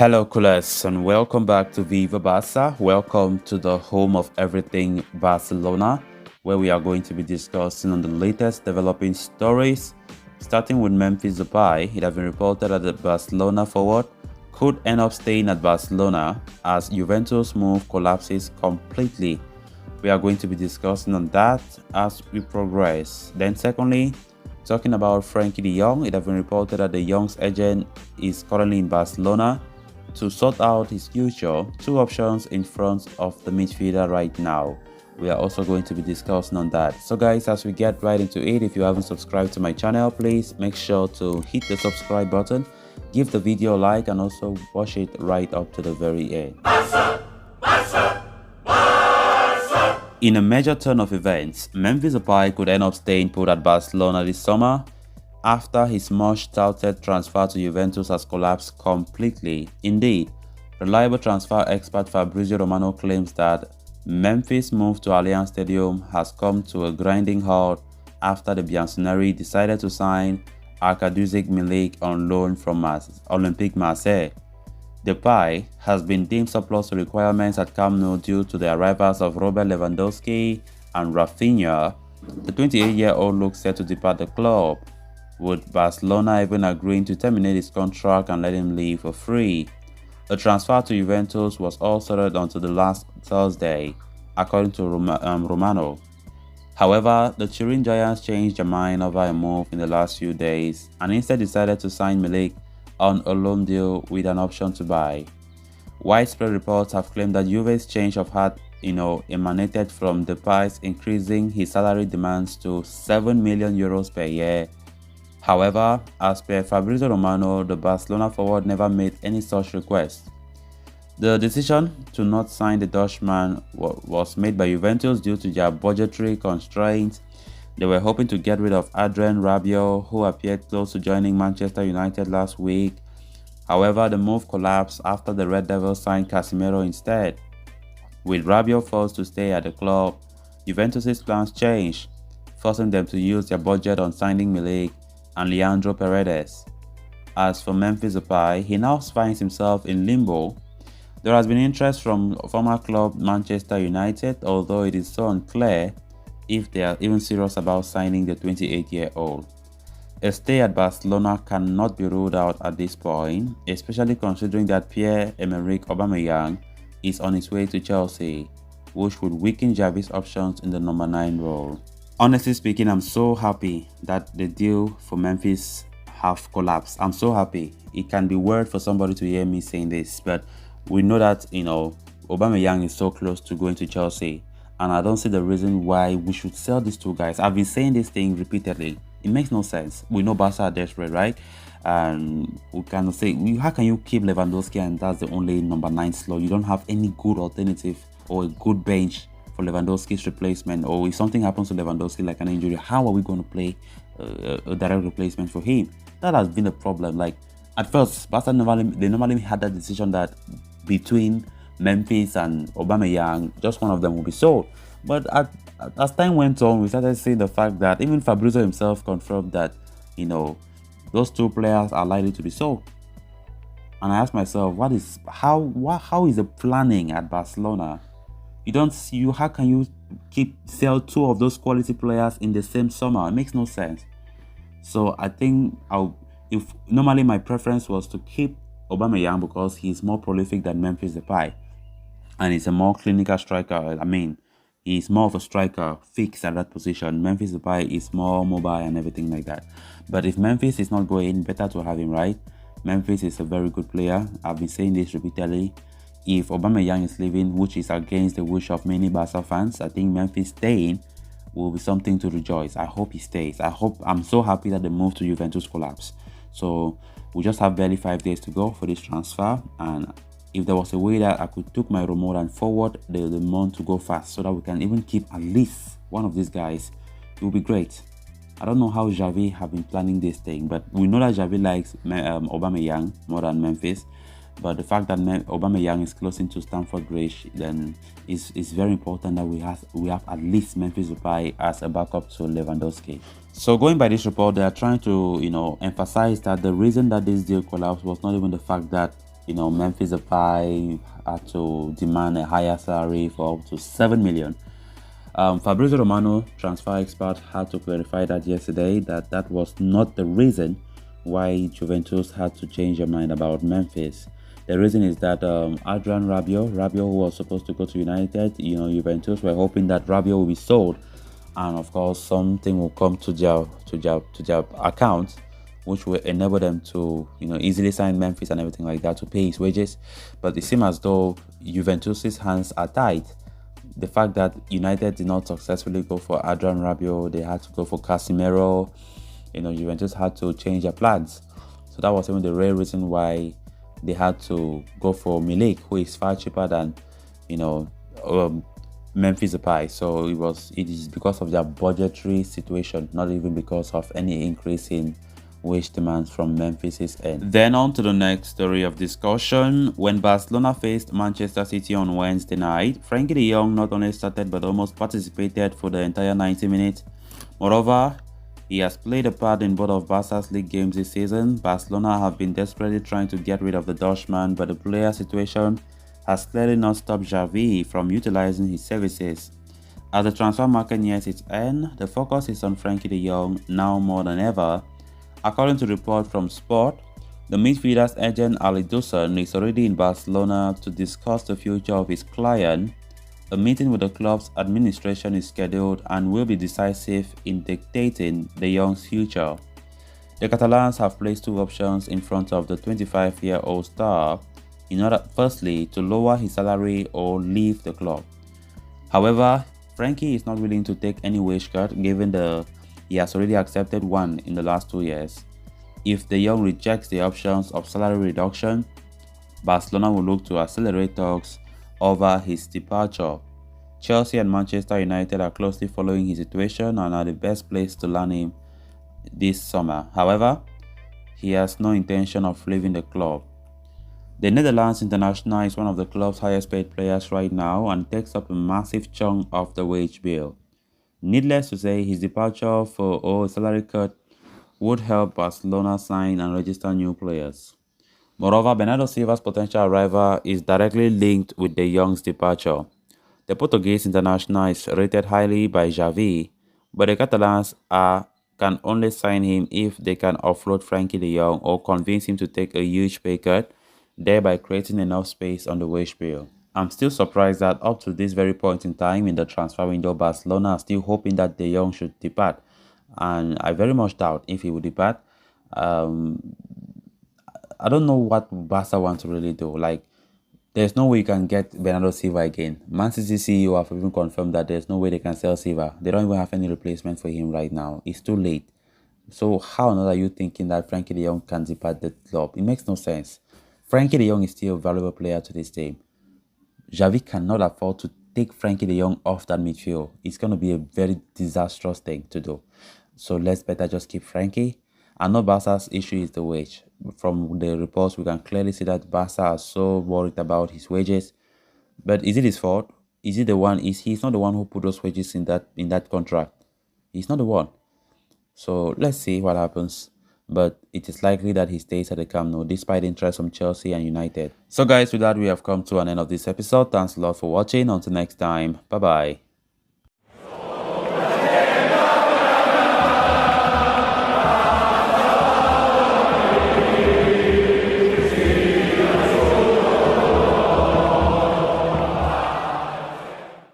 Hello, Kules, and welcome back to Viva Barça. Welcome to the home of everything Barcelona, where we are going to be discussing on the latest developing stories. Starting with Memphis Depay, it has been reported that the Barcelona forward could end up staying at Barcelona as Juventus' move collapses completely. We are going to be discussing on that as we progress. Then, secondly, talking about Frankie de Jong, it has been reported that de Jong's agent is currently in Barcelona to sort out his future. Two options in front of the midfielder right now. We are also going to be discussing on that. So guys, as we get right into it, if you haven't subscribed to my channel, please make sure to hit the subscribe button, give the video a like, and also watch it right up to the very end. Barça! Barça! Barça! In a major turn of events, Memphis Depay could end up staying put at Barcelona this summer after his much-touted transfer to Juventus has collapsed completely. Indeed, reliable transfer expert Fabrizio Romano claims that Memphis' move to Allianz Stadium has come to a grinding halt after the Bianconeri decided to sign Arkadiusz Milik on loan from Olympique Marseille. Depay has been deemed surplus to requirements at Camp Nou due to the arrivals of Robert Lewandowski and Rafinha. The 28-year-old looks set to depart the club, with Barcelona even agreeing to terminate his contract and let him leave for free. The transfer to Juventus was all sorted until the last Thursday, according to Romano. However, the Turin Giants changed their mind over a move in the last few days and instead decided to sign Milik on a loan deal with an option to buy. Widespread reports have claimed that Juve's change of heart emanated from Depay's increasing his salary demands to €7 million per year. However, as per Fabrizio Romano, the Barcelona forward never made any such request. The decision to not sign the Dutchman was made by Juventus due to their budgetary constraints. They were hoping to get rid of Adrien Rabiot, who appeared close to joining Manchester United last week. However, the move collapsed after the Red Devils signed Casemiro instead. With Rabiot forced to stay at the club, Juventus' plans changed, forcing them to use their budget on signing Milik and Leandro Paredes. As for Memphis Depay, he now finds himself in limbo. There has been interest from former club Manchester United, although it is so unclear if they are even serious about signing the 28-year-old. A stay at Barcelona cannot be ruled out at this point, especially considering that Pierre-Emerick Aubameyang is on his way to Chelsea, which would weaken Xavi's options in the number 9 role. Honestly speaking, I'm so happy that the deal for Memphis have collapsed. I'm so happy. It can be weird for somebody to hear me saying this, but we know that, Aubameyang is so close to going to Chelsea, and I don't see the reason why we should sell these two guys. I've been saying this thing repeatedly. It makes no sense. We know Barca are desperate, right? And we can say, how can you keep Lewandowski and that's the only number 9 slot? You don't have any good alternative or a good bench for Lewandowski's replacement, or if something happens to Lewandowski like an injury, how are we going to play a direct replacement for him? That has been a problem. Like at first, Barca normally had that decision that between Memphis and Aubameyang, just one of them will be sold. But as time went on, we started seeing the fact that even Fabrizio himself confirmed that those two players are likely to be sold. And I asked myself, how is the planning at Barcelona? How can you sell two of those quality players in the same summer? It makes no sense. So I think if normally my preference was to keep Aubameyang because he's more prolific than Memphis Depay, and he's a more clinical striker. He's more of a striker fixed at that position. Memphis Depay is more mobile and everything like that. But if Memphis is not going, better to have him, right? Memphis is a very good player. I've been saying this repeatedly. If Aubameyang is leaving, which is against the wish of many Barca fans, I think Memphis staying will be something to rejoice. I hope he stays. I'm so happy that the move to Juventus collapsed. So we just have barely 5 days to go for this transfer, and if there was a way that I could take my remote and forward the month to go fast so that we can even keep at least one of these guys, it would be great. I don't know how Xavi have been planning this thing, but we know that Xavi likes Aubameyang more than Memphis. But the fact that Aubameyang is closing to Stamford Bridge, then it's very important that we have at least Memphis Depay as a backup to Lewandowski. So going by this report, they are trying to emphasize that the reason that this deal collapsed was not even the fact that Memphis Depay had to demand a higher salary for up to 7 million. Fabrizio Romano, transfer expert, had to clarify that yesterday that that was not the reason why Juventus had to change their mind about Memphis. The reason is that Adrian Rabiot, who was supposed to go to United, Juventus were hoping that Rabiot will be sold, and of course something will come to their account, which will enable them to easily sign Memphis and everything like that to pay his wages. But it seems as though Juventus's hands are tied. The fact that United did not successfully go for Adrian Rabiot, they had to go for Casemiro. Juventus had to change their plans. So that was even the real reason why they had to go for Milik, who is far cheaper than Memphis Depay. So it is because of their budgetary situation, not even because of any increase in wage demands from Memphis's end. Then on to the next story of discussion. When Barcelona faced Manchester City on Wednesday night, Frenkie de Jong not only started but almost participated for the entire 90 minutes. Moreover, he has played a part in both of Barca's league games this season. Barcelona have been desperately trying to get rid of the Dutchman, but the player situation has clearly not stopped Xavi from utilizing his services. As the transfer market nears its end, the focus is on Frenkie de Jong now more than ever. According to report from Sport, the midfielder's agent Ali Dusan is already in Barcelona to discuss the future of his client. A meeting with the club's administration is scheduled and will be decisive in dictating de Jong's future. The Catalans have placed two options in front of the 25-year-old star in order, firstly, to lower his salary or leave the club. However, Frenkie is not willing to take any wage cut given he has already accepted one in the last 2 years. If de Jong rejects the options of salary reduction, Barcelona will look to accelerate talks over his departure. Chelsea and Manchester United are closely following his situation and are the best place to land him this summer. However, he has no intention of leaving the club. The Netherlands international is one of the club's highest paid players right now and takes up a massive chunk of the wage bill. Needless to say, his departure for a salary cut would help Barcelona sign and register new players. Moreover, Bernardo Silva's potential arrival is directly linked with de Jong's departure. The Portuguese international is rated highly by Xavi, but the Catalans can only sign him if they can offload Frenkie de Jong or convince him to take a huge pay cut, thereby creating enough space on the wage bill. I'm still surprised that up to this very point in time in the transfer window, Barcelona are still hoping that de Jong should depart, and I very much doubt if he will depart. I don't know what Barca want to really do. Like, there's no way you can get Bernardo Silva again. Man City CEO have even confirmed that there's no way they can sell Silva. They don't even have any replacement for him right now. It's too late. So how are you thinking that Frenkie de Jong can depart the club? It makes no sense. Frenkie de Jong is still a valuable player to this team. Xavi cannot afford to take Frenkie de Jong off that midfield. It's going to be a very disastrous thing to do. So let's better just keep Frenkie. I know Barca's issue is the wage. From the reports, we can clearly see that Barca are so worried about his wages. But is it his fault? Is he the one? He's not the one who put those wages in that contract? He's not the one. So let's see what happens. But it is likely that he stays at the Camp Nou despite interest from Chelsea and United. So guys, with that we have come to an end of this episode. Thanks a lot for watching. Until next time, bye bye.